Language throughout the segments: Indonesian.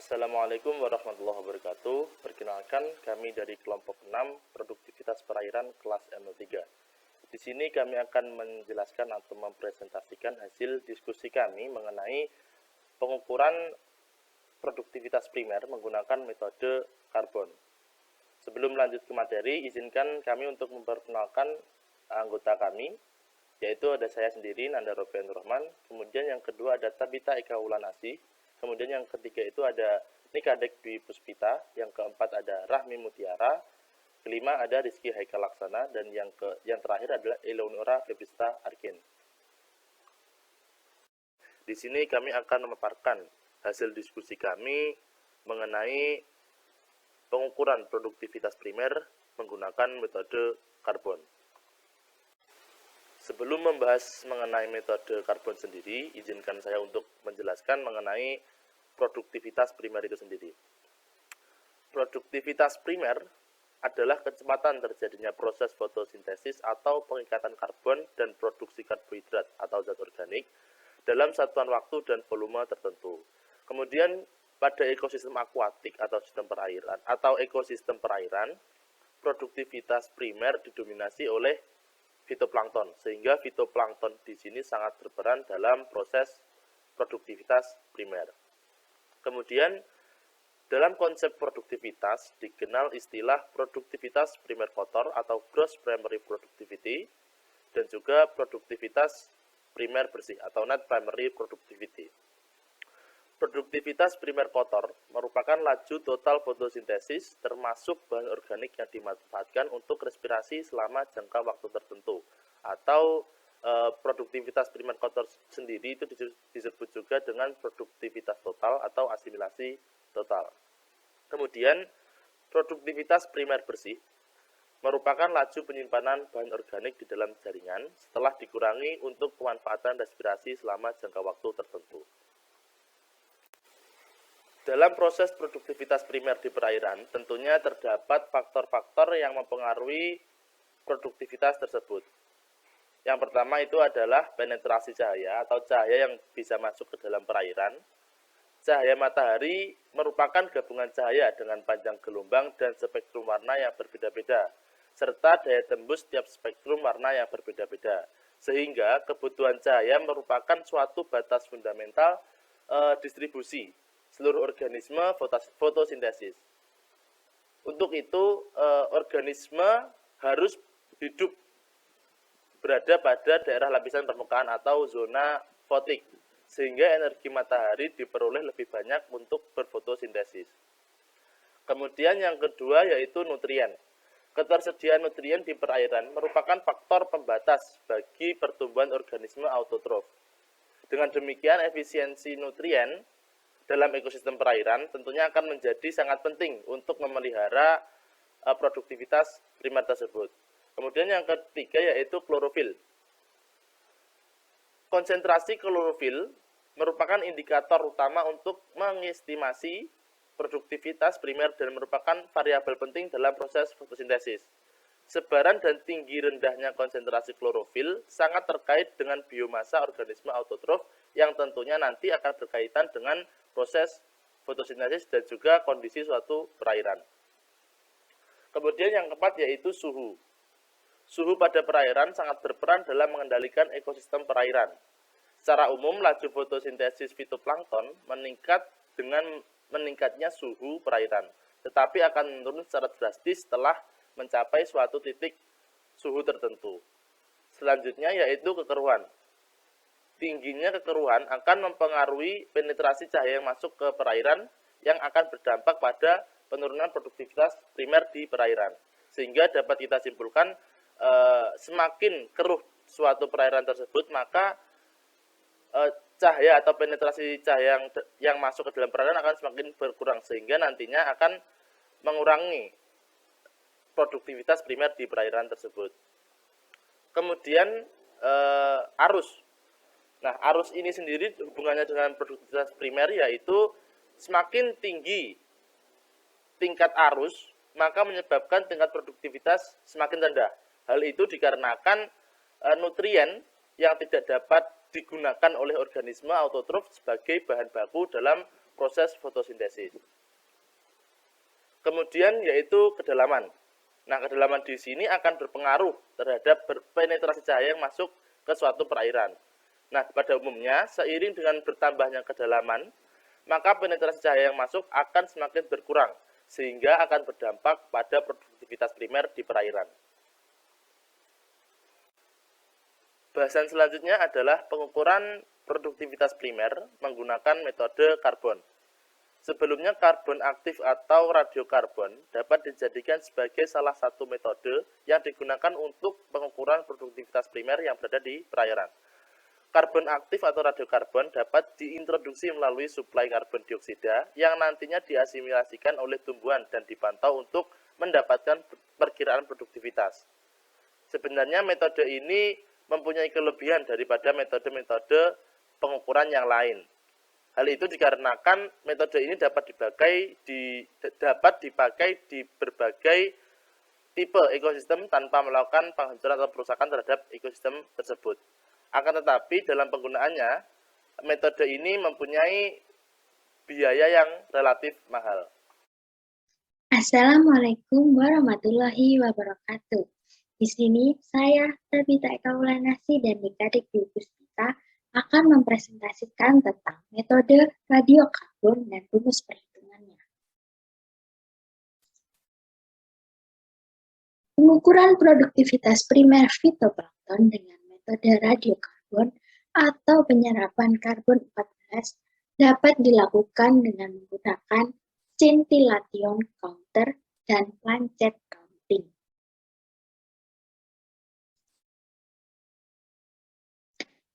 Assalamualaikum warahmatullahi wabarakatuh. Perkenalkan, kami dari kelompok 6 produktivitas perairan kelas M03. Di sini kami akan menjelaskan atau mempresentasikan hasil diskusi kami mengenai pengukuran produktivitas primer menggunakan metode karbon. Sebelum lanjut ke materi, izinkan kami untuk memperkenalkan anggota kami, yaitu ada saya sendiri, Nanda Rofian Rahman, kemudian yang kedua ada Tabita Eka Wulanasi, kemudian yang ketiga itu ada Nikadek Dwi Puspita, yang keempat ada Rahmi Mutiara, kelima ada Rizky Haikal Laksana, dan yang terakhir adalah Eleonora Febrista Arkin. Di sini kami akan memaparkan hasil diskusi kami mengenai pengukuran produktivitas primer menggunakan metode karbon. Sebelum membahas mengenai metode karbon sendiri, izinkan saya untuk menjelaskan mengenai produktivitas primer itu sendiri. Produktivitas primer adalah kecepatan terjadinya proses fotosintesis atau pengikatan karbon dan produksi karbohidrat atau zat organik dalam satuan waktu dan volume tertentu. Kemudian pada ekosistem akuatik atau sistem perairan atau ekosistem perairan, produktivitas primer didominasi oleh fitoplankton, sehingga fitoplankton di sini sangat berperan dalam proses produktivitas primer. Kemudian dalam konsep produktivitas dikenal istilah produktivitas primer kotor atau gross primary productivity dan juga produktivitas primer bersih atau net primary productivity. Produktivitas primer kotor merupakan laju total fotosintesis termasuk bahan organik yang dimanfaatkan untuk respirasi selama jangka waktu tertentu, atau produktivitas primer kotor sendiri itu disebut juga dengan produktivitas total atau asimilasi total. Kemudian produktivitas primer bersih merupakan laju penyimpanan bahan organik di dalam jaringan setelah dikurangi untuk pemanfaatan respirasi selama jangka waktu tertentu. Dalam proses produktivitas primer di perairan, tentunya terdapat faktor-faktor yang mempengaruhi produktivitas tersebut. Yang pertama itu adalah penetrasi cahaya atau cahaya yang bisa masuk ke dalam perairan. Cahaya matahari merupakan gabungan cahaya dengan panjang gelombang dan spektrum warna yang berbeda-beda, serta daya tembus tiap spektrum warna yang berbeda-beda. Sehingga kebutuhan cahaya merupakan suatu batas fundamental distribusi seluruh organisme fotosintesis. Untuk itu, organisme harus hidup berada pada daerah lapisan permukaan atau zona fotik, sehingga energi matahari diperoleh lebih banyak untuk berfotosintesis. Kemudian yang kedua yaitu nutrien. Ketersediaan nutrien di perairan merupakan faktor pembatas bagi pertumbuhan organisme autotrof. Dengan demikian, efisiensi nutrien dalam ekosistem perairan tentunya akan menjadi sangat penting untuk memelihara produktivitas primer tersebut. Kemudian yang ketiga yaitu klorofil. Konsentrasi klorofil merupakan indikator utama untuk mengestimasi produktivitas primer dan merupakan variabel penting dalam proses fotosintesis. Sebaran dan tinggi rendahnya konsentrasi klorofil sangat terkait dengan biomasa organisme autotrof yang tentunya nanti akan berkaitan dengan proses fotosintesis dan juga kondisi suatu perairan. Kemudian yang keempat yaitu suhu. Suhu pada perairan sangat berperan dalam mengendalikan ekosistem perairan. Secara umum, laju fotosintesis fitoplankton meningkat dengan meningkatnya suhu perairan, tetapi akan menurun secara drastis setelah mencapai suatu titik suhu tertentu. Selanjutnya yaitu kekeruhan. Tingginya kekeruhan akan mempengaruhi penetrasi cahaya yang masuk ke perairan yang akan berdampak pada penurunan produktivitas primer di perairan. Sehingga dapat kita simpulkan semakin keruh suatu perairan tersebut, maka cahaya atau penetrasi cahaya yang masuk ke dalam perairan akan semakin berkurang, sehingga nantinya akan mengurangi produktivitas primer di perairan tersebut. Kemudian arus. Nah, arus ini sendiri hubungannya dengan produktivitas primer yaitu semakin tinggi tingkat arus, maka menyebabkan tingkat produktivitas semakin rendah. Hal itu dikarenakan nutrien yang tidak dapat digunakan oleh organisme autotrof sebagai bahan baku dalam proses fotosintesis. Kemudian yaitu kedalaman. Nah, kedalaman di sini akan berpengaruh terhadap penetrasi cahaya yang masuk ke suatu perairan. Nah, pada umumnya, seiring dengan bertambahnya kedalaman, maka penetrasi cahaya yang masuk akan semakin berkurang, sehingga akan berdampak pada produktivitas primer di perairan. Bahasan selanjutnya adalah pengukuran produktivitas primer menggunakan metode karbon. Sebelumnya, karbon aktif atau radiokarbon dapat dijadikan sebagai salah satu metode yang digunakan untuk pengukuran produktivitas primer yang berada di perairan. Karbon aktif atau radiokarbon dapat diintroduksi melalui suplai karbon dioksida yang nantinya diasimilasikan oleh tumbuhan dan dipantau untuk mendapatkan perkiraan produktivitas. Sebenarnya metode ini mempunyai kelebihan daripada metode-metode pengukuran yang lain. Hal itu dikarenakan metode ini dapat dipakai di berbagai tipe ekosistem tanpa melakukan penghancuran atau perusakan terhadap ekosistem tersebut. Akan tetapi dalam penggunaannya, metode ini mempunyai biaya yang relatif mahal. Assalamualaikum warahmatullahi wabarakatuh. Di sini saya, Tabita Eka Wulanasi dan Dikadik Dwi Puspita akan mempresentasikan tentang metode radiokarbon dan rumus perhitungannya. Pengukuran produktivitas primer fitoplankton dengan metode radiokarbon atau penyerapan karbon 14 dapat dilakukan dengan menggunakan scintillation counter dan planchet counting.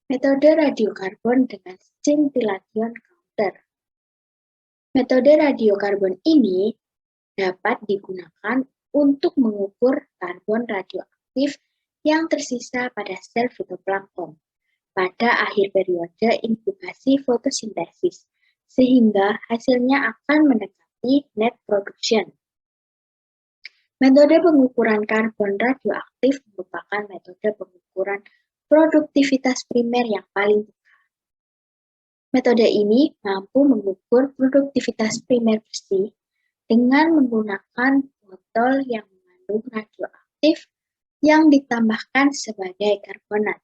Metode radiokarbon dengan scintillation counter. Metode radiokarbon ini dapat digunakan untuk mengukur karbon radioaktif yang tersisa pada sel fitoplankton pada akhir periode inkubasi fotosintesis, sehingga hasilnya akan mendekati net production. Metode pengukuran karbon radioaktif merupakan metode pengukuran produktivitas primer yang paling tepat. Metode ini mampu mengukur produktivitas primer besi dengan menggunakan botol yang mengandung radioaktif yang ditambahkan sebagai karbonat.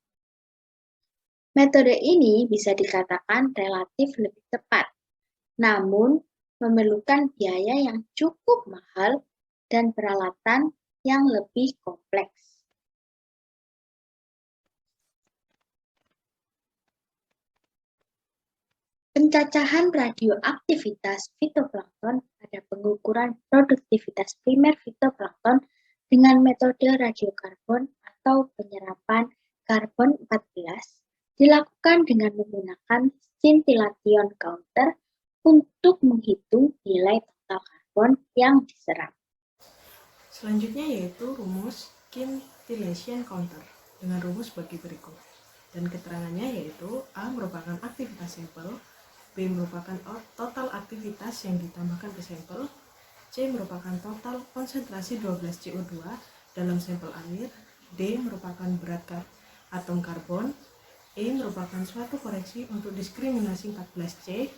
Metode ini bisa dikatakan relatif lebih tepat, namun memerlukan biaya yang cukup mahal dan peralatan yang lebih kompleks. Pencacahan radioaktivitas fitoplankton pada pengukuran produktivitas primer fitoplankton dengan metode radiokarbon atau penyerapan karbon 14 dilakukan dengan menggunakan scintillation counter untuk menghitung nilai total karbon yang diserap. Selanjutnya yaitu rumus scintillation counter dengan rumus bagi berikut. Dan keterangannya yaitu A merupakan aktivitas sampel, B merupakan total aktivitas yang ditambahkan ke sampel, C merupakan total konsentrasi 12 CO2 dalam sampel air, D merupakan berat atom karbon, E merupakan suatu koreksi untuk diskriminasi 14C,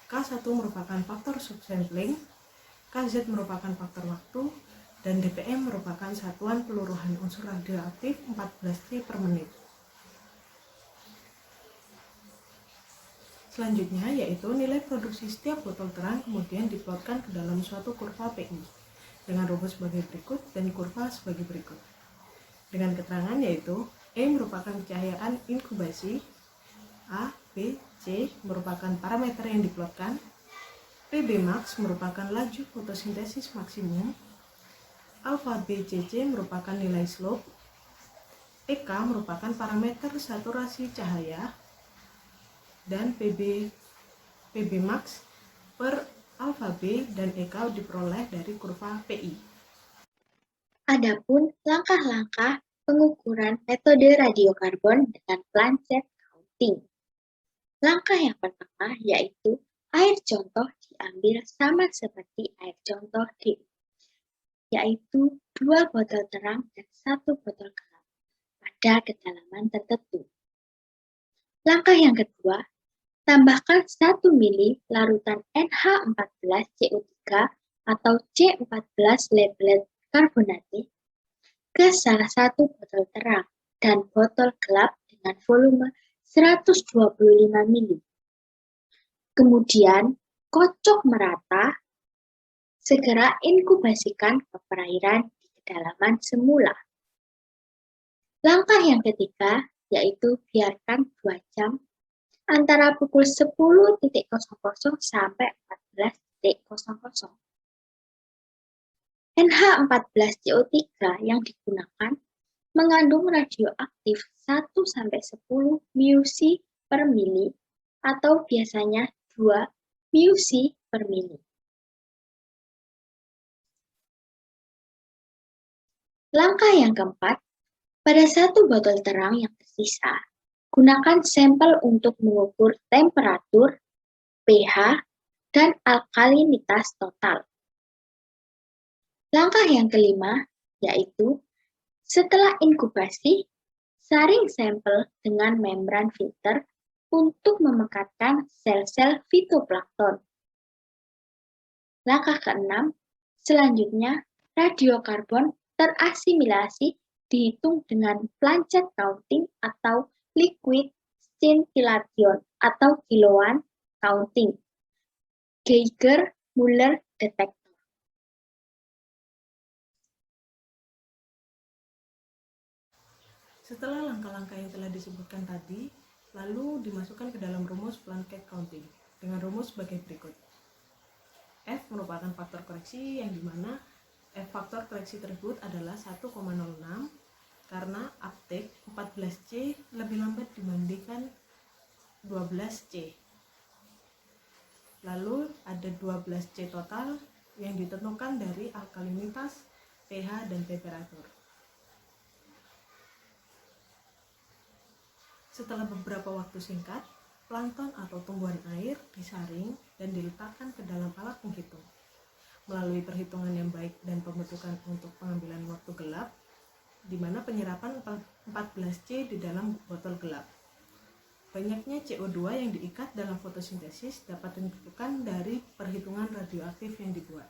K1 merupakan faktor subsampling, KZ merupakan faktor waktu, dan dPm merupakan satuan peluruhan unsur radioaktif 14 per menit. Selanjutnya yaitu nilai produksi setiap botol terang kemudian diplotkan ke dalam suatu kurva PI dengan rumus sebagai berikut dan kurva sebagai berikut. Dengan keterangan yaitu E merupakan kecahayaan inkubasi, A, B, C merupakan parameter yang diplotkan, PB max merupakan laju fotosintesis maksimum, alfa B, C, C merupakan nilai slope, EK merupakan parameter saturasi cahaya, dan PB max per alfa B dan EK diperoleh dari kurva PI. Adapun langkah-langkah pengukuran metode radiokarbon dengan planchet counting. Langkah yang pertama yaitu air contoh diambil sama seperti air contoh D, yaitu 2 botol terang dan 1 botol gelap pada kedalaman tertentu. Langkah yang kedua, Tambahkan 1 mili larutan NH14CO3 atau C14 labeled karbonate ke salah satu botol terang dan botol gelap dengan volume 125 mili. Kemudian, kocok merata. Segera inkubasikan ke perairan di kedalaman semula. Langkah yang ketiga yaitu biarkan 2 jam antara pukul 10.00 sampai 14.00. NH14CO3 yang digunakan mengandung radioaktif 1-10 μC per mili atau biasanya 2 μC per mili. Langkah yang keempat, pada satu botol terang yang tersisa, gunakan sampel untuk mengukur temperatur, pH, dan alkalinitas total. Langkah yang kelima, yaitu setelah inkubasi, saring sampel dengan membran filter untuk memekatkan sel-sel fitoplankton. Langkah keenam, selanjutnya radiokarbon terasimilasi dihitung dengan plancet counting atau liquid scintillation atau kiloan counting. Geiger-Müller detector. Setelah langkah-langkah yang telah disebutkan tadi, lalu dimasukkan ke dalam rumus plancet counting dengan rumus sebagai berikut. F merupakan faktor koreksi yang dimana F faktor koreksi tersebut adalah 1,06 karena uptake 14C lebih lambat dibandingkan 12C. Lalu ada 12C total yang ditentukan dari alkalinitas, pH, dan temperatur. Setelah beberapa waktu singkat, plankton atau tumbuhan air disaring dan diletakkan ke dalam alat penghitung. Melalui perhitungan yang baik dan pembentukan untuk pengambilan waktu gelap, di mana penyerapan 14C di dalam botol gelap. Banyaknya CO2 yang diikat dalam fotosintesis dapat ditentukan dari perhitungan radioaktif yang dibuat.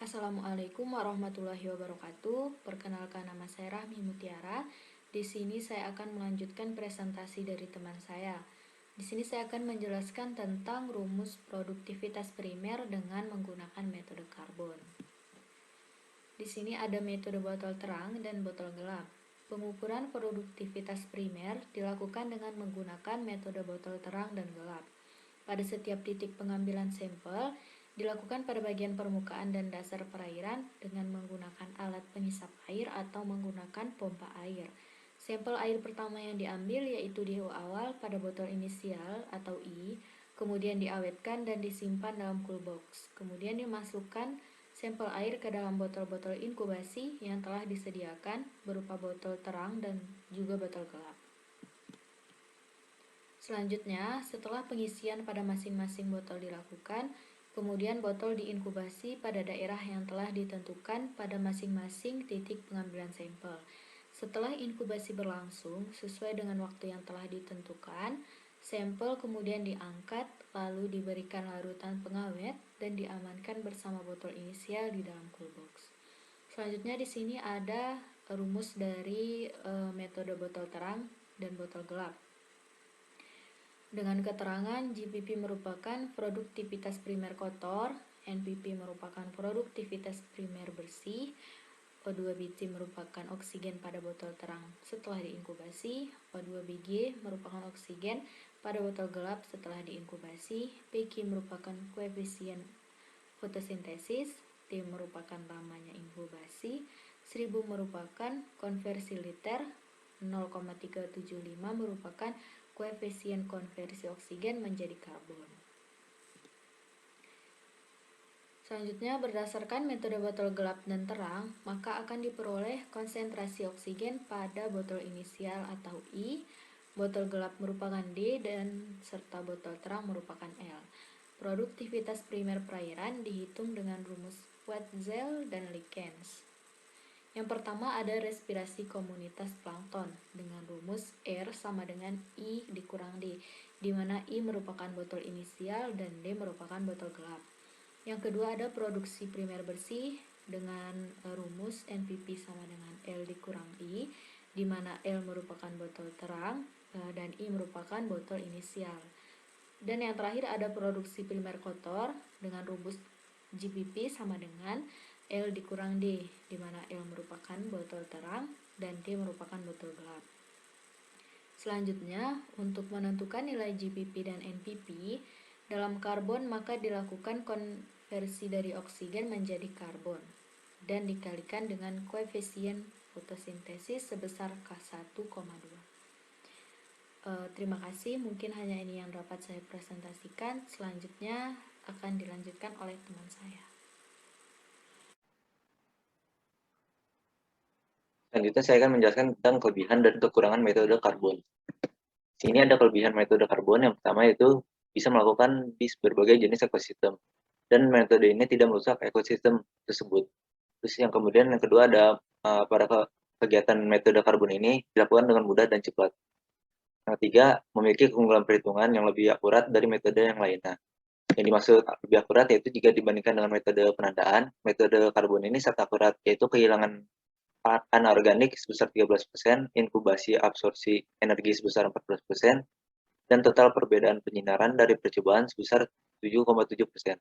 Assalamualaikum warahmatullahi wabarakatuh. Perkenalkan, nama saya Rahmi Mutiara. Di sini saya akan melanjutkan presentasi dari teman saya. Di sini saya akan menjelaskan tentang rumus produktivitas primer dengan menggunakan metode karbon. Di sini ada metode botol terang dan botol gelap. Pengukuran produktivitas primer dilakukan dengan menggunakan metode botol terang dan gelap. Pada setiap titik pengambilan sampel, dilakukan pada bagian permukaan dan dasar perairan dengan menggunakan alat pengisap air atau menggunakan pompa air. Sampel air pertama yang diambil yaitu di awal pada botol inisial atau I, kemudian diawetkan dan disimpan dalam cool box. Kemudian dimasukkan sampel air ke dalam botol-botol inkubasi yang telah disediakan berupa botol terang dan juga botol gelap. Selanjutnya, setelah pengisian pada masing-masing botol dilakukan, kemudian botol diinkubasi pada daerah yang telah ditentukan pada masing-masing titik pengambilan sampel. Setelah inkubasi berlangsung sesuai dengan waktu yang telah ditentukan, sampel kemudian diangkat lalu diberikan larutan pengawet dan diamankan bersama botol inisial di dalam cool box. Selanjutnya di sini ada rumus dari metode botol terang dan botol gelap. Dengan keterangan GPP merupakan produktivitas primer kotor, NPP merupakan produktivitas primer bersih, O2BT merupakan oksigen pada botol terang setelah diinkubasi, O2BG merupakan oksigen pada botol gelap setelah diinkubasi, PQ merupakan koefisien fotosintesis, T merupakan lamanya inkubasi, 1000 merupakan konversi liter, 0,375 merupakan koefisien konversi oksigen menjadi karbon. Selanjutnya, berdasarkan metode botol gelap dan terang, maka akan diperoleh konsentrasi oksigen pada botol inisial atau I, botol gelap merupakan D, dan serta botol terang merupakan L. Produktivitas primer perairan dihitung dengan rumus Wetzel dan Likens. Yang pertama ada respirasi komunitas plankton dengan rumus R sama dengan I dikurang D, di mana I merupakan botol inisial dan D merupakan botol gelap. Yang kedua ada produksi primer bersih dengan rumus NPP sama dengan L dikurang I, di mana L merupakan botol terang dan I merupakan botol inisial. Dan yang terakhir ada produksi primer kotor dengan rumus GPP sama dengan L dikurang D, di mana L merupakan botol terang dan D merupakan botol gelap. Selanjutnya, untuk menentukan nilai GPP dan NPP, dalam karbon maka dilakukan konversi dari oksigen menjadi karbon dan dikalikan dengan koefisien fotosintesis sebesar K1,2. Terima kasih, mungkin hanya ini yang dapat saya presentasikan. Selanjutnya akan dilanjutkan oleh teman saya. Selanjutnya saya akan menjelaskan tentang kelebihan dan kekurangan metode karbon. Sini ada kelebihan metode karbon. Yang pertama yaitu bisa melakukan di berbagai jenis ekosistem. Dan metode ini tidak merusak ekosistem tersebut. Terus yang kedua ada pada kegiatan metode karbon ini dilakukan dengan mudah dan cepat. Yang ketiga, memiliki keunggulan perhitungan yang lebih akurat dari metode yang lainnya. Yang dimaksud lebih akurat yaitu jika dibandingkan dengan metode penandaan, metode karbon ini sangat akurat, yaitu kehilangan anorganik sebesar 13%, inkubasi absorpsi energi sebesar 14%, dan total perbedaan penyinaran dari percobaan sebesar 7,7%.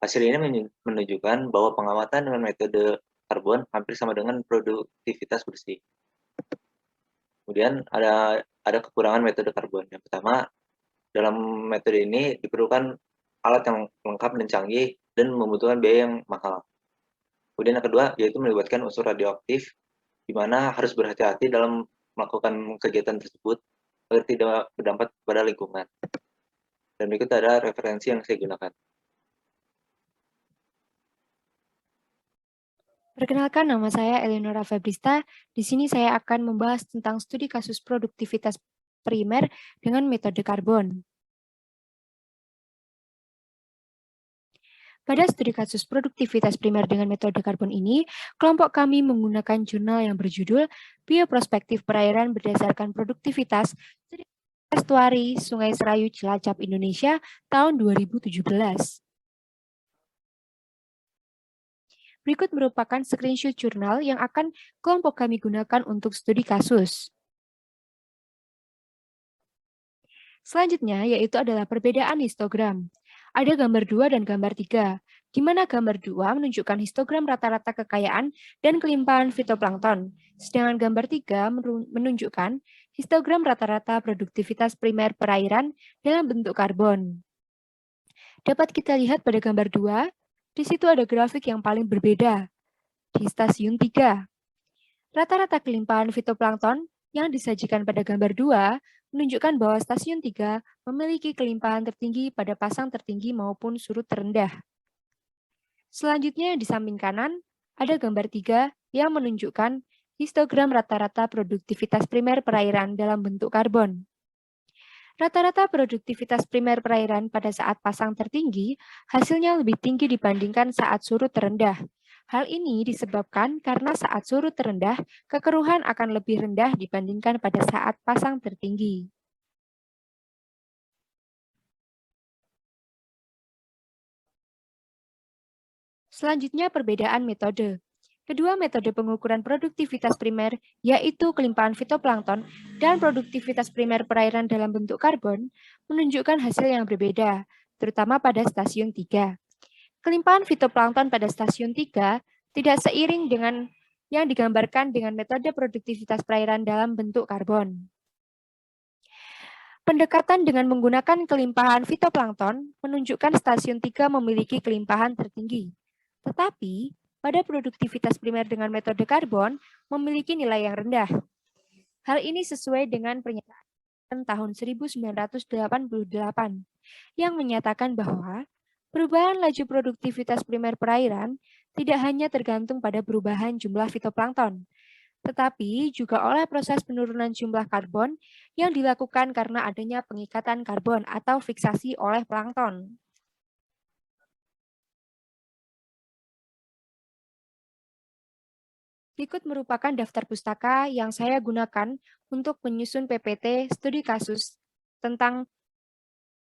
Hasil ini menunjukkan bahwa pengamatan dengan metode karbon hampir sama dengan produktivitas bersih. Kemudian ada kekurangan metode karbon. Yang pertama, dalam metode ini diperlukan alat yang lengkap dan canggih dan membutuhkan biaya yang mahal. Kemudian yang kedua, yaitu melibatkan unsur radioaktif, di mana harus berhati-hati dalam melakukan kegiatan tersebut agar tidak berdampak pada lingkungan. Dan berikut ada referensi yang saya gunakan. Perkenalkan, nama saya Eleonora Febrista. Di sini saya akan membahas tentang studi kasus produktivitas primer dengan metode karbon. Pada studi kasus produktivitas primer dengan metode karbon ini, kelompok kami menggunakan jurnal yang berjudul Bioprospektif Perairan Berdasarkan Produktivitas Estuari Sungai Serayu Cilacap Indonesia tahun 2017. Berikut merupakan screenshot jurnal yang akan kelompok kami gunakan untuk studi kasus. Selanjutnya yaitu adalah perbedaan histogram. Ada gambar 2 dan gambar 3, di mana gambar 2 menunjukkan histogram rata-rata kekayaan dan kelimpahan fitoplankton, sedangkan gambar 3 menunjukkan histogram rata-rata produktivitas primer perairan dalam bentuk karbon. Dapat kita lihat pada gambar 2, di situ ada grafik yang paling berbeda. Di stasiun 3, rata-rata kelimpahan fitoplankton yang disajikan pada gambar 2 menunjukkan bahwa stasiun 3 memiliki kelimpahan tertinggi pada pasang tertinggi maupun surut terendah. Selanjutnya di samping kanan, ada gambar 3 yang menunjukkan histogram rata-rata produktivitas primer perairan dalam bentuk karbon. Rata-rata produktivitas primer perairan pada saat pasang tertinggi hasilnya lebih tinggi dibandingkan saat surut terendah. Hal ini disebabkan karena saat surut terendah, kekeruhan akan lebih rendah dibandingkan pada saat pasang tertinggi. Selanjutnya perbedaan metode. Kedua metode pengukuran produktivitas primer, yaitu kelimpahan fitoplankton dan produktivitas primer perairan dalam bentuk karbon, menunjukkan hasil yang berbeda, terutama pada stasiun 3. Kelimpahan fitoplankton pada stasiun 3 tidak seiring dengan yang digambarkan dengan metode produktivitas perairan dalam bentuk karbon. Pendekatan dengan menggunakan kelimpahan fitoplankton menunjukkan stasiun 3 memiliki kelimpahan tertinggi. Tetapi, pada produktivitas primer dengan metode karbon memiliki nilai yang rendah. Hal ini sesuai dengan pernyataan tahun 1988 yang menyatakan bahwa perubahan laju produktivitas primer perairan tidak hanya tergantung pada perubahan jumlah fitoplankton, tetapi juga oleh proses penurunan jumlah karbon yang dilakukan karena adanya pengikatan karbon atau fiksasi oleh plankton. Berikut merupakan daftar pustaka yang saya gunakan untuk menyusun PPT studi kasus tentang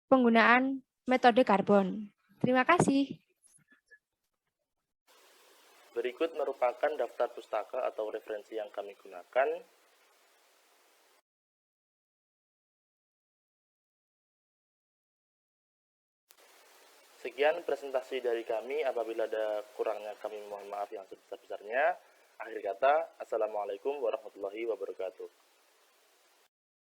penggunaan metode karbon. Terima kasih. Berikut merupakan daftar pustaka atau referensi yang kami gunakan. Sekian presentasi dari kami. Apabila ada kurangnya kami mohon maaf yang sebesar-besarnya. Akhir kata, Assalamualaikum warahmatullahi wabarakatuh.